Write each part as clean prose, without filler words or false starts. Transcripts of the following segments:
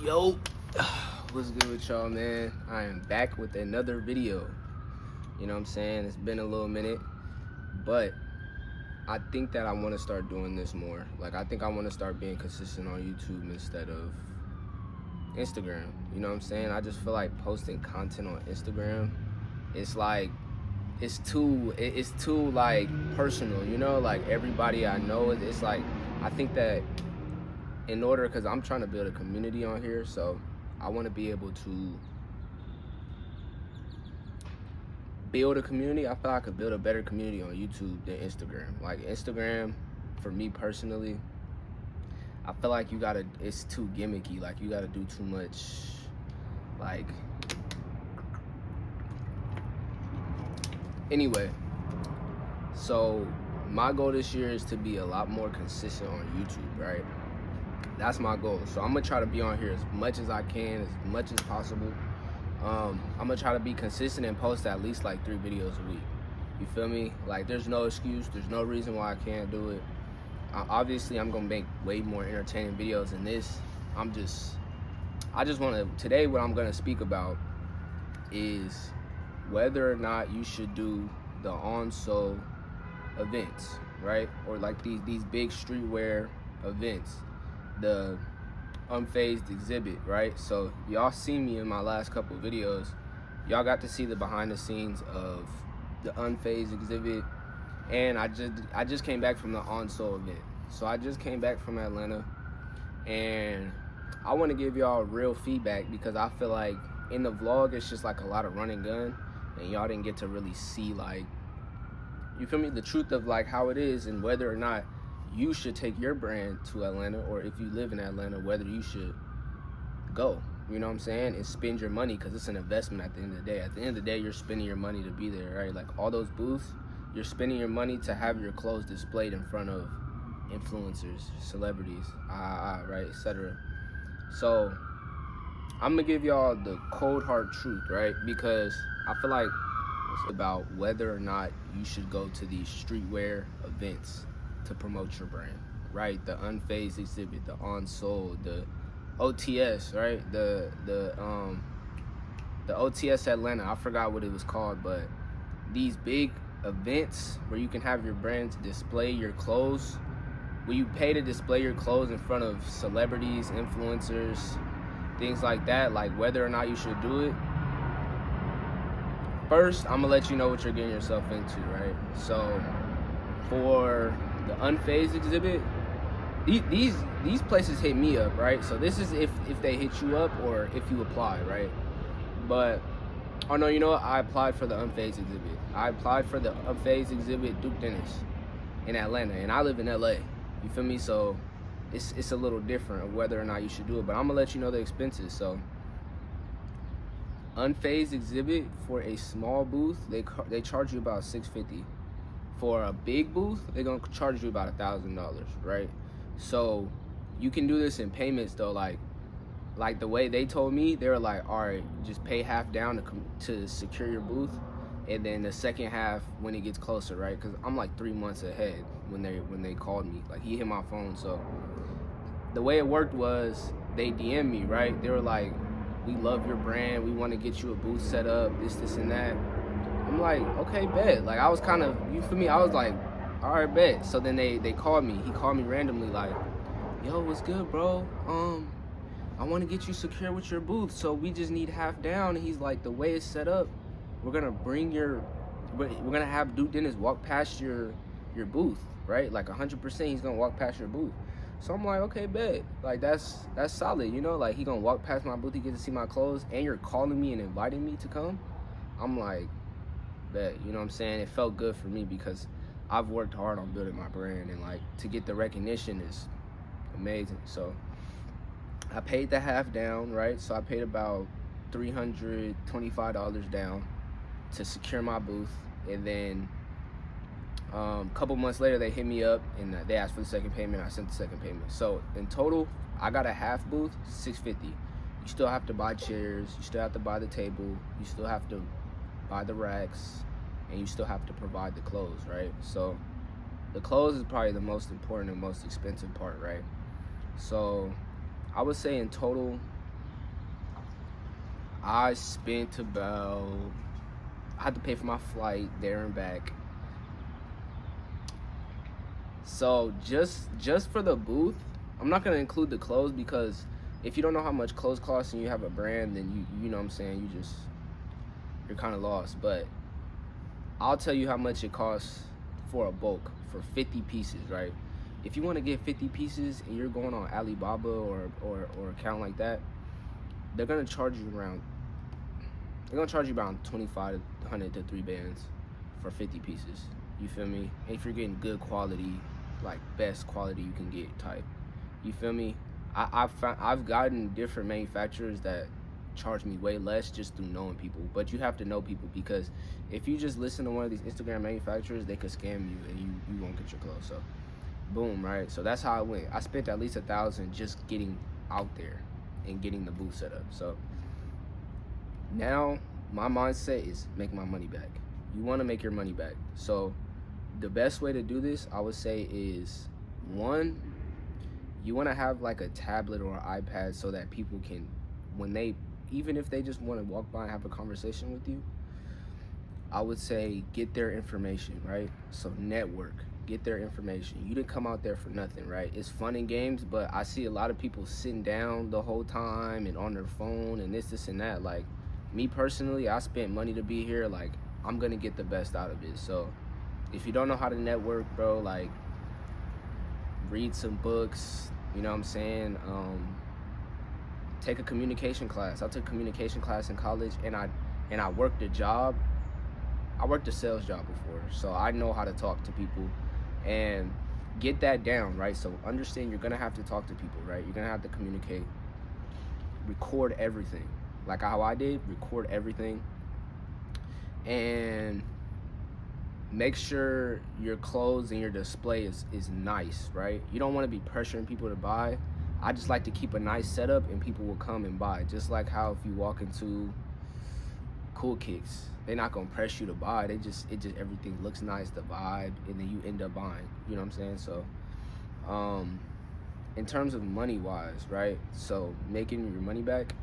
Yo, what's good with y'all, man? I am back with another video. You know what I'm saying? It's been a little minute, but I think that I want to start doing this more. Like, I think I want to start being consistent on YouTube instead of Instagram. You know what I'm saying? I just feel like posting content on Instagram, it's like, it's too like personal, you know? Like, everybody I know, it's like, I think that in order, because I'm trying to build a community on here, so I want to be able to build a community. I feel like I could build a better community on YouTube than Instagram. Like, Instagram, for me personally, I feel like it's too gimmicky. Like, you gotta do too much, like, anyway. So my goal this year is to be a lot more consistent on YouTube, right? That's my goal. So I'm gonna try to be on here as much as I can, as much as possible. I'm gonna try to be consistent and post at least like 3 videos a week. You feel me? Like, there's no excuse. There's no reason why I can't do it. Obviously, I'm gonna make way more entertaining videos than this. I just wanna, today what I'm gonna speak about is whether or not you should do the on-sole events, right? Or like these big streetwear events, the unfazed exhibit, right? So y'all seen me in my last couple videos. Y'all got to see the behind the scenes of the unfazed exhibit, and I just came back from the on-sole event. So I just came back from Atlanta, and I want to give y'all real feedback, because I feel like in the vlog it's just like a lot of run and gun, and y'all didn't get to really see, like, you feel me, the truth of like how it is, and whether or not you should take your brand to Atlanta, or if you live in Atlanta, whether you should go, you know what I'm saying, and spend your money, because it's an investment at the end of the day. At the end of the day, you're spending your money to be there, right? Like, all those booths, you're spending your money to have your clothes displayed in front of influencers, celebrities, right, etc. So I'm gonna give y'all the cold hard truth, right? Because I feel like it's about whether or not you should go to these streetwear events to promote your brand, right? The unfazed exhibit, the on-sole, the OTS, right? The OTS Atlanta, I forgot what it was called, but these big events where you can have your brand to display your clothes, where you pay to display your clothes in front of celebrities, influencers, things like that, like whether or not you should do it. First, I'm gonna let you know what you're getting yourself into, right? So for the unfazed exhibit, these places hit me up, right? So this is if they hit you up or if you apply, right? But oh no, you know what? I applied for the unfazed exhibit. I applied for the unfazed exhibit Duke Dennis in Atlanta, and I live in LA. You feel me? So it's a little different of whether or not you should do it. But I'm gonna let you know the expenses. So unfazed exhibit for a small booth, they charge you about $650. For a big booth, they're gonna charge you about $1,000, right? So you can do this in payments though. Like the way they told me, they were like, all right, just pay half down to secure your booth, and then the second half when it gets closer, right? Because I'm like 3 months ahead when they called me. Like, he hit my phone. So the way it worked was they DM'd me, right? They were like, we love your brand, we want to get you a booth set up, this and that. I'm like, okay, bet. Like, I was kind of, you feel me? I was like, all right, bet. So then they called me. He called me randomly, like, yo, what's good, bro? I want to get you secure with your booth, so we just need half down. And he's like, the way it's set up, we're gonna have Duke Dennis walk past your booth, right? Like 100%, he's gonna walk past your booth. So I'm like, okay, bet. Like, that's solid, you know? Like, he gonna walk past my booth, he get to see my clothes, and you're calling me and inviting me to come? I'm like, bet, you know what I'm saying? It felt good for me because I've worked hard on building my brand, and like, to get the recognition is amazing. So I paid the half down, right? So I paid about $325 down to secure my booth, and then a couple months later they hit me up and they asked for the second payment. I sent the second payment. So in total, I got a half booth, $650. You still have to buy chairs, you still have to buy the table, you still have to buy the racks, and you still have to provide the clothes, right? So the clothes is probably the most important and most expensive part, right? So I would say in total, I spent about, I had to pay for my flight there and back. So just for the booth, I'm not gonna include the clothes, because if you don't know how much clothes cost and you have a brand, then you know what I'm saying, you're kind of lost. But I'll tell you how much it costs for a bulk for 50 pieces, right? If you want to get 50 pieces and you're going on Alibaba or account like that, they're gonna charge you around 25 to 100 to 3 bands for 50 pieces. You feel me? And if you're getting good quality, like best quality you can get type, you feel me? I've gotten different manufacturers that charge me way less just through knowing people. But you have to know people, because if you just listen to one of these Instagram manufacturers, they could scam you and you won't get your clothes. So boom, right? So that's how I went. I spent at least $1,000 just getting out there and getting the booth set up. So now my mindset is make my money back. You want to make your money back. So the best way to do this, I would say, is one, you want to have like a tablet or an iPad so that people can, even if they just want to walk by and have a conversation with you, I would say get their information, right? So network, get their information. You didn't come out there for nothing, right? It's fun and games, but I see a lot of people sitting down the whole time and on their phone and this and that. Like me personally, I spent money to be here. Like I'm gonna get the best out of it. So if you don't know how to network, bro, like read some books, you know what I'm saying? Take a communication class. I took a communication class in college, and I worked a job. I worked a sales job before, so I know how to talk to people and get that down, right? So understand you're gonna have to talk to people, right? You're gonna have to communicate, record everything. Like how I did, record everything, and make sure your clothes and your display is nice, right? You don't want to be pressuring people to buy. I just like to keep a nice setup and people will come and buy. Just like how if you walk into Cool Kicks, they're not gonna press you to buy. It just everything looks nice, the vibe, and then you end up buying. You know what I'm saying? So in terms of money wise, right? So making your money back,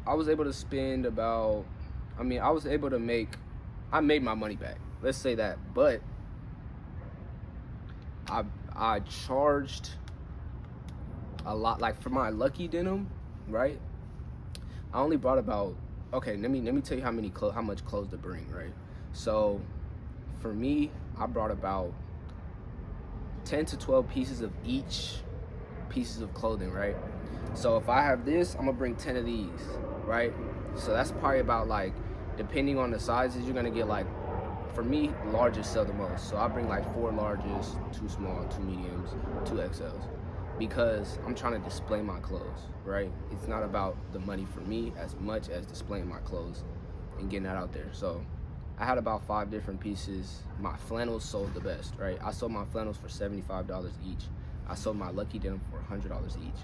I was able to spend about, I made my money back. Let's say that. But I charged a lot. Like for my Lucky denim, right? I only brought about, okay, let me tell you how much clothes to bring, right? So for me, I brought about 10 to 12 pieces of each pieces of clothing, right? So if I have this, I'm gonna bring 10 of these, right? So that's probably about, like, depending on the sizes, you're gonna get, like, for me, larges sell the most. So I bring like 4 larges, 2 small, 2 mediums, 2 XLs, because I'm trying to display my clothes, right? It's not about the money for me as much as displaying my clothes and getting that out there. So I had about 5 different pieces. My flannels sold the best, right? I sold my flannels for $75 each. I sold my Lucky denim for $100 each.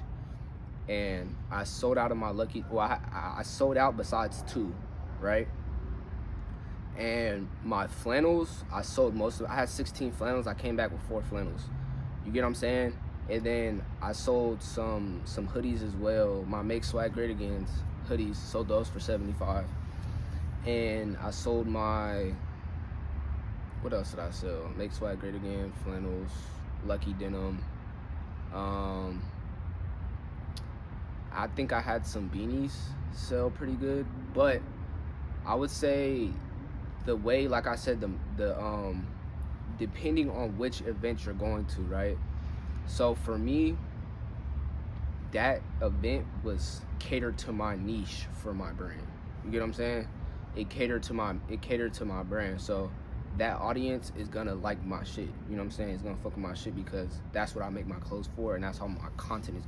And I sold out of my Lucky, well, I sold out besides 2, right? And my flannels, I sold most of, I had 16 flannels. I came back with 4 flannels. You get what I'm saying? And then I sold some hoodies as well. My Make Swag Great Again's hoodies, sold those for $75. And I sold my, what else did I sell? Make Swag Great Again, flannels, Lucky denim. I think I had some beanies sell pretty good, but I would say the way, like I said, the depending on which event you're going to, right? So for me, that event was catered to my niche for my brand. You get what I'm saying? It catered to my brand. So that audience is gonna like my shit. You know what I'm saying? It's gonna fuck with my shit because that's what I make my clothes for, and that's how my content is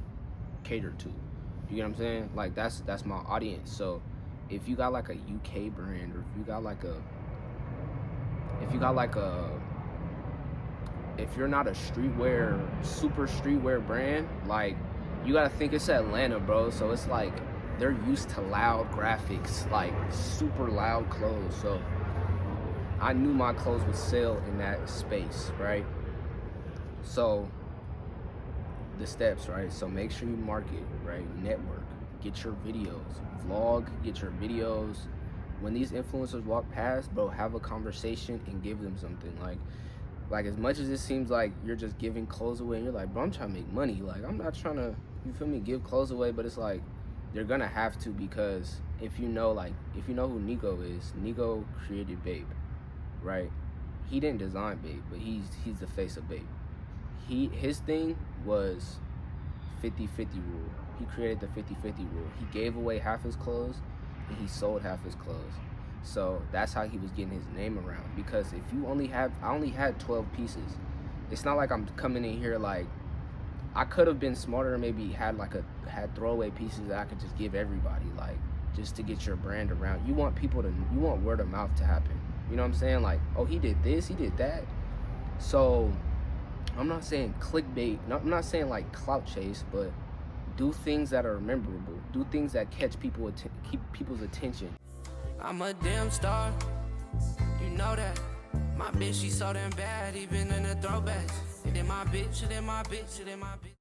catered to. You get what I'm saying? Like that's my audience. So if you got like a UK brand, or if you're not a super streetwear brand, like, you gotta think it's Atlanta, bro. So it's like they're used to loud graphics, like super loud clothes. So I knew my clothes would sell in that space, right? So the steps, right? So make sure you market, right? Network. get your videos, vlog, get your videos. When these influencers walk past, bro, have a conversation and give them something. Like as much as it seems like you're just giving clothes away and you're like, bro, I'm trying to make money. Like, I'm not trying to, you feel me, give clothes away, but it's like, they're gonna have to, because if you know who Nico is, Nico created Babe, right? He didn't design Babe, but he's the face of Babe. His thing was 50-50 rule. He created the 50-50 rule. He gave away half his clothes and he sold half his clothes. So that's how he was getting his name around. Because if you I only had 12 pieces. It's not like I'm coming in here like, I could have been smarter and maybe had throwaway pieces that I could just give everybody, like, just to get your brand around. You want word of mouth to happen. You know what I'm saying? Like, oh, he did this, he did that. So I'm not saying clickbait, I'm not saying like clout chase, but do things that are memorable. Do things that catch keep people's attention. I'm a damn star, you know that. My bitch, she so damn bad, even in the throwbacks. It in my bitch, it in my bitch, it in my bitch.